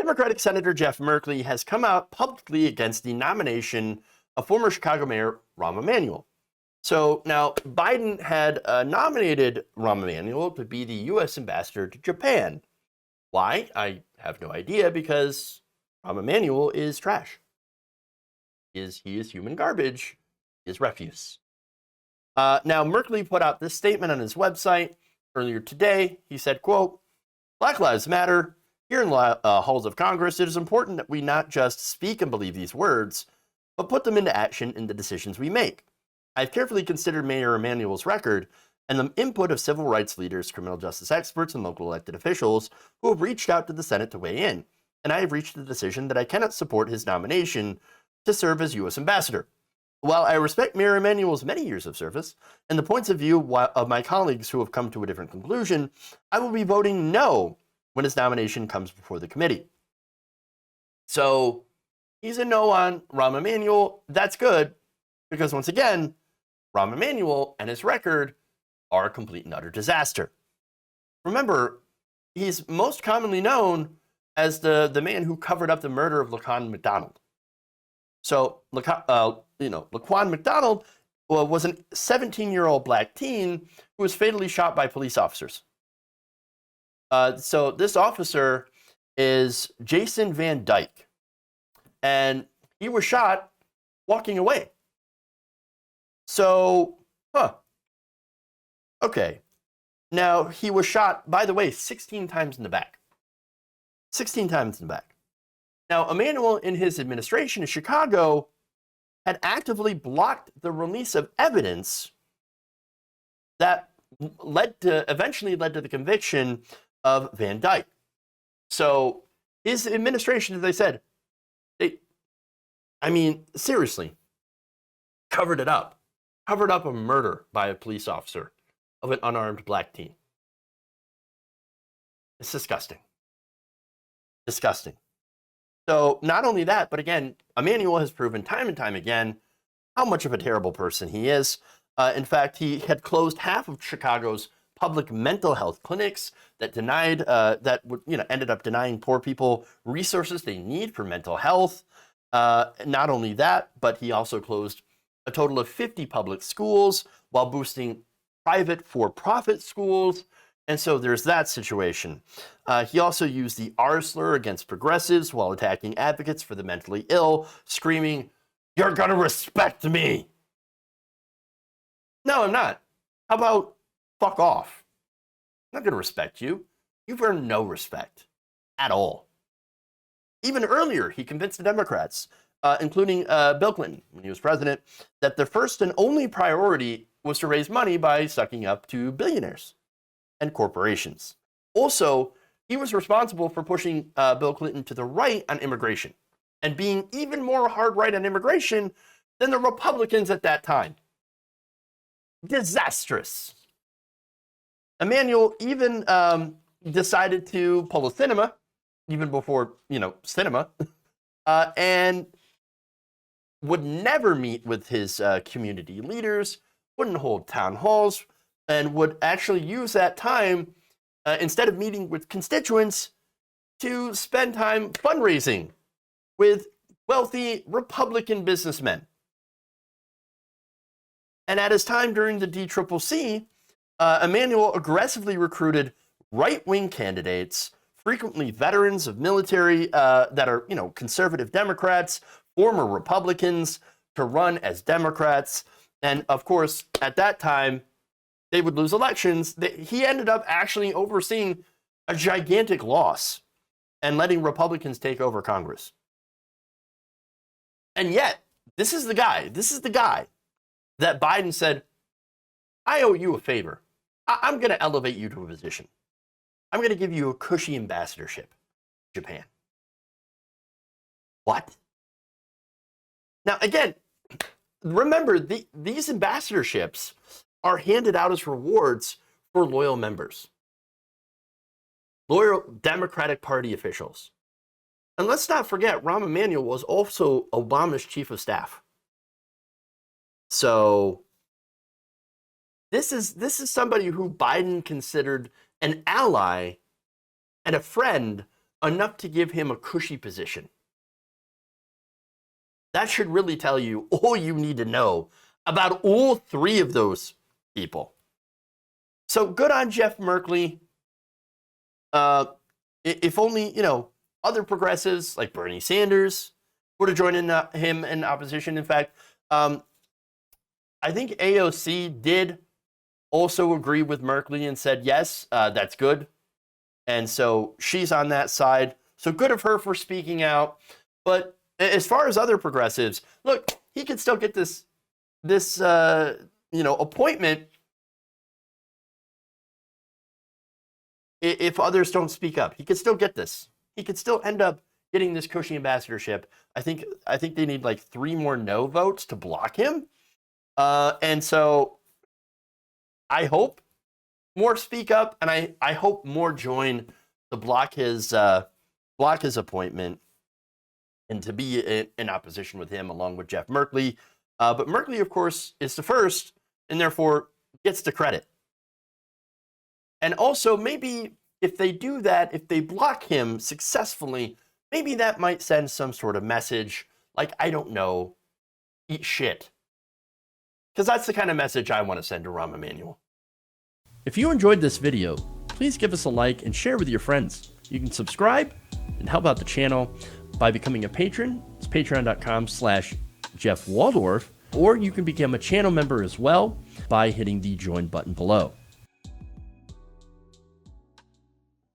Democratic Senator Jeff Merkley has come out publicly against the nomination of former Chicago Mayor Rahm Emanuel. So now Biden had nominated Rahm Emanuel to be the U.S. ambassador to Japan. Why? I have no idea, because Rahm Emanuel is trash. He is human garbage. He is refuse. Now, Merkley put out this statement on his website earlier today. He said, quote, "Black Lives Matter. Here in the halls of Congress, it is important that we not just speak and believe these words, but put them into action in the decisions we make. I've carefully considered Mayor Emanuel's record and the input of civil rights leaders, criminal justice experts, and local elected officials who have reached out to the Senate to weigh in, and I have reached the decision that I cannot support his nomination to serve as U.S. ambassador. While I respect Mayor Emanuel's many years of service and the points of view of my colleagues who have come to a different conclusion, I will be voting no when his nomination comes before the committee." So he's a no on Rahm Emanuel. That's good, because once again, Rahm Emanuel and his record are a complete and utter disaster. Remember, he's most commonly known as the man who covered up the murder of Laquan McDonald. So, Laquan McDonald was a 17-year-old black teen who was fatally shot by police officers. So this officer is Jason Van Dyke, and he was shot walking away. So, okay. Now, he was shot, by the way, 16 times in the back. 16 times in the back. Now, Emanuel, in his administration in Chicago, had actively blocked the release of evidence that eventually led to the conviction of Van Dyke. So his administration, as I said, seriously, covered up a murder by a police officer of an unarmed black teen. It's disgusting. Disgusting. So not only that, but again, Emanuel has proven time and time again how much of a terrible person he is. In fact, he had closed half of Chicago's public mental health clinics that ended up denying poor people resources they need for mental health. Not only that, but he also closed a total of 50 public schools while boosting private for-profit schools. And so there's that situation. He also used the R slur against progressives while attacking advocates for the mentally ill, screaming, "You're gonna respect me." No, I'm not. How about fuck off? I'm not gonna respect you. You've earned no respect at all. Even earlier, he convinced the Democrats, including Bill Clinton, when he was president, that their first and only priority was to raise money by sucking up to billionaires and corporations. Also, he was responsible for pushing Bill Clinton to the right on immigration and being even more hard right on immigration than the Republicans at that time. Disastrous. Emanuel even decided to pull a cinema, even before, cinema, and would never meet with his community leaders, wouldn't hold town halls, and would actually use that time, instead of meeting with constituents, to spend time fundraising with wealthy Republican businessmen. And at his time during the DCCC, Emanuel aggressively recruited right-wing candidates, frequently veterans of military that are, conservative Democrats, former Republicans, to run as Democrats. And of course, at that time, they would lose elections. He ended up actually overseeing a gigantic loss and letting Republicans take over Congress. And yet, this is the guy that Biden said, "I owe you a favor. I'm going to elevate you to a position. I'm going to give you a cushy ambassadorship to Japan." What? Now, again, remember, these ambassadorships are handed out as rewards for loyal members, loyal Democratic Party officials. And let's not forget, Rahm Emanuel was also Obama's chief of staff. So this is somebody who Biden considered an ally and a friend enough to give him a cushy position. That should really tell you all you need to know about all three of those people. So good on Jeff Merkley. If only, other progressives like Bernie Sanders were to join him in opposition. In fact, I think AOC did also agree with Merkley and said, yes, that's good. And so she's on that side. So good of her for speaking out. But as far as other progressives, look, he could still get this appointment if others don't speak up. He could still get this. He could still end up getting this cushy ambassadorship. I think they need like 3 more no votes to block him. And so I hope more speak up, and I hope more join to block his appointment and to be in opposition with him along with Jeff Merkley. But Merkley, of course, is the first and therefore gets the credit. And also, maybe if they do that, if they block him successfully, maybe that might send some sort of message like, I don't know, eat shit. Because that's the kind of message I want to send to Rahm Emanuel. If you enjoyed this video, please give us a like and share with your friends. You can subscribe and help out the channel by becoming a patron. It's patreon.com/Jeff Waldorf, or you can become a channel member as well by hitting the join button below.